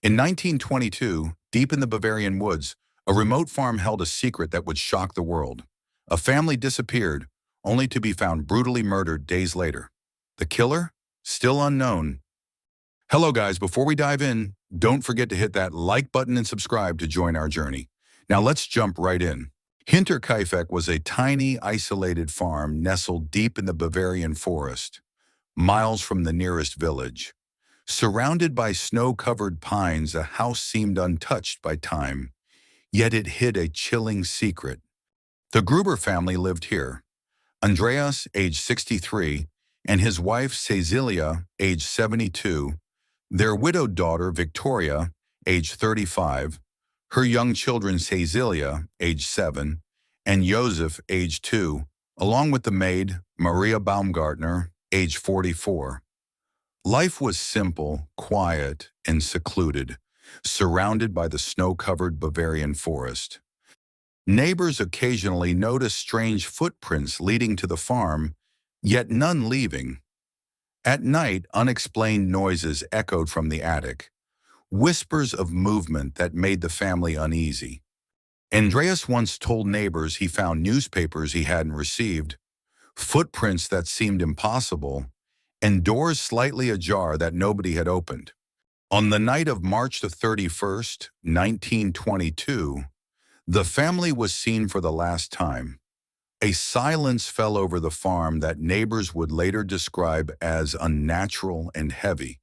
In 1922, deep in the Bavarian woods, a remote farm held a secret that would shock the world. A family disappeared, only to be found brutally murdered days later. The killer? Still unknown. Hello guys, before we dive in, don't forget to hit that like button and subscribe to join our journey. Now let's jump right in. Hinterkaifeck was a tiny, isolated farm nestled deep in the Bavarian forest, miles from the nearest village. Surrounded by snow-covered pines, the house seemed untouched by time, yet it hid a chilling secret. The Gruber family lived here. Andreas, age 63, and his wife Cecilia, age 72, their widowed daughter Victoria, age 35, her young children Cecilia, age 7, and Joseph, age 2, along with the maid Maria Baumgartner, age 44. Life was simple, quiet, and secluded, surrounded by the snow-covered Bavarian forest. Neighbors occasionally noticed strange footprints leading to the farm, yet none leaving. At night, unexplained noises echoed from the attic, whispers of movement that made the family uneasy. Andreas once told neighbors he found newspapers he hadn't received, footprints that seemed impossible, and doors slightly ajar that nobody had opened. On the night of March the 31st, 1922, the family was seen for the last time. A silence fell over the farm that neighbors would later describe as unnatural and heavy.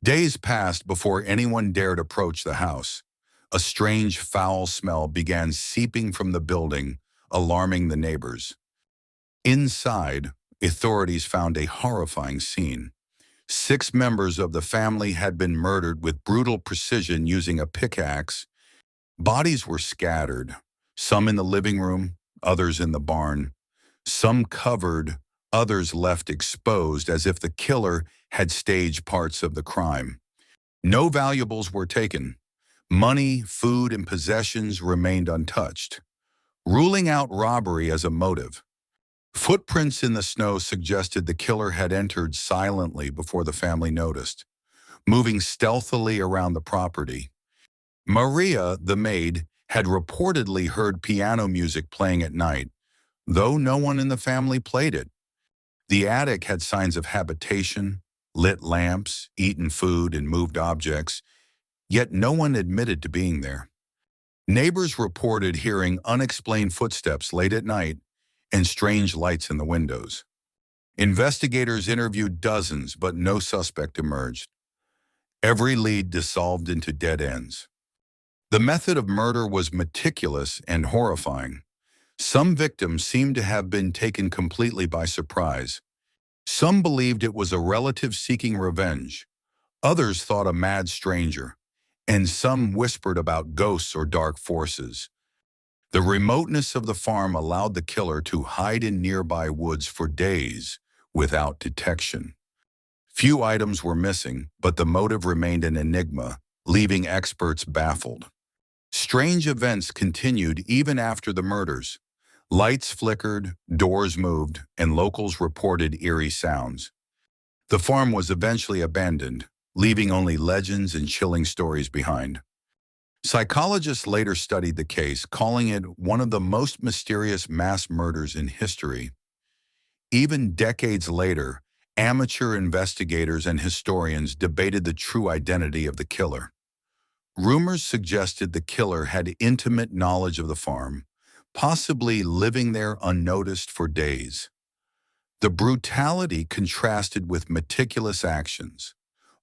Days passed before anyone dared approach the house. A strange, foul smell began seeping from the building, alarming the neighbors. Inside, authorities found a horrifying scene. 6 members of the family had been murdered with brutal precision using a pickaxe. Bodies were scattered, some in the living room, others in the barn. Some covered, others left exposed as if the killer had staged parts of the crime. No valuables were taken. Money, food, and possessions remained untouched, ruling out robbery as a motive. Footprints in the snow suggested the killer had entered silently before the family noticed, moving stealthily around the property. Maria, the maid, had reportedly heard piano music playing at night, though no one in the family played it. The attic had signs of habitation, lit lamps, eaten food, and moved objects, yet no one admitted to being there. Neighbors reported hearing unexplained footsteps late at night and strange lights in the windows. Investigators interviewed dozens, but no suspect emerged. Every lead dissolved into dead ends. The method of murder was meticulous and horrifying. Some victims seemed to have been taken completely by surprise. Some believed it was a relative seeking revenge. Others thought a mad stranger. And some whispered about ghosts or dark forces. The remoteness of the farm allowed the killer to hide in nearby woods for days without detection. Few items were missing, but the motive remained an enigma, leaving experts baffled. Strange events continued even after the murders. Lights flickered, doors moved, and locals reported eerie sounds. The farm was eventually abandoned, leaving only legends and chilling stories behind. Psychologists later studied the case, calling it one of the most mysterious mass murders in history. Even decades later, amateur investigators and historians debated the true identity of the killer. Rumors suggested the killer had intimate knowledge of the farm, possibly living there unnoticed for days. The brutality contrasted with meticulous actions.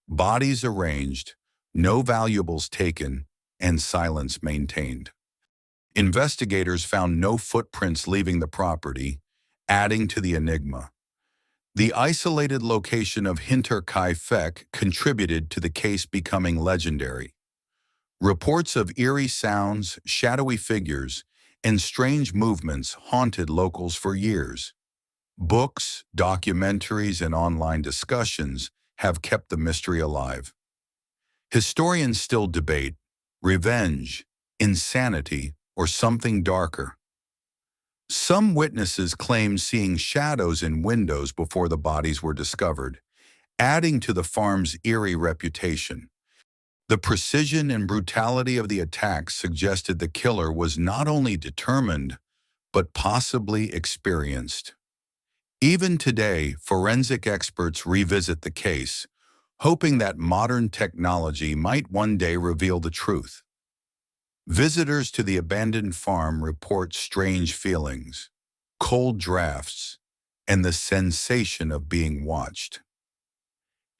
Bodies arranged, no valuables taken, and silence maintained. Investigators found no footprints leaving the property, adding to the enigma. The isolated location of Hinterkaifeck contributed to the case becoming legendary. Reports of eerie sounds, shadowy figures, and strange movements haunted locals for years. Books, documentaries, and online discussions have kept the mystery alive. Historians still debate revenge, insanity, or something darker. Some witnesses claim seeing shadows in windows before the bodies were discovered, adding to the farm's eerie reputation. The precision and brutality of the attacks suggested the killer was not only determined, but possibly experienced. Even today, forensic experts revisit the case, hoping that modern technology might one day reveal the truth. Visitors to the abandoned farm report strange feelings, cold drafts, and the sensation of being watched.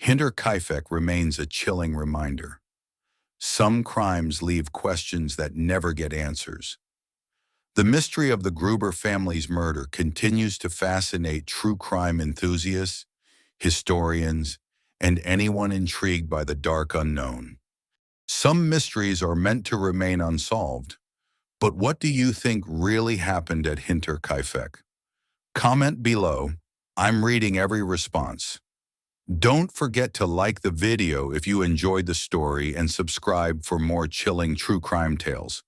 Hinterkaifeck remains a chilling reminder. Some crimes leave questions that never get answers. The mystery of the Gruber family's murder continues to fascinate true crime enthusiasts, historians, and anyone intrigued by the dark unknown. Some mysteries are meant to remain unsolved, but what do you think really happened at Hinterkaifeck? Comment below. I'm reading every response. Don't forget to like the video if you enjoyed the story and subscribe for more chilling true crime tales.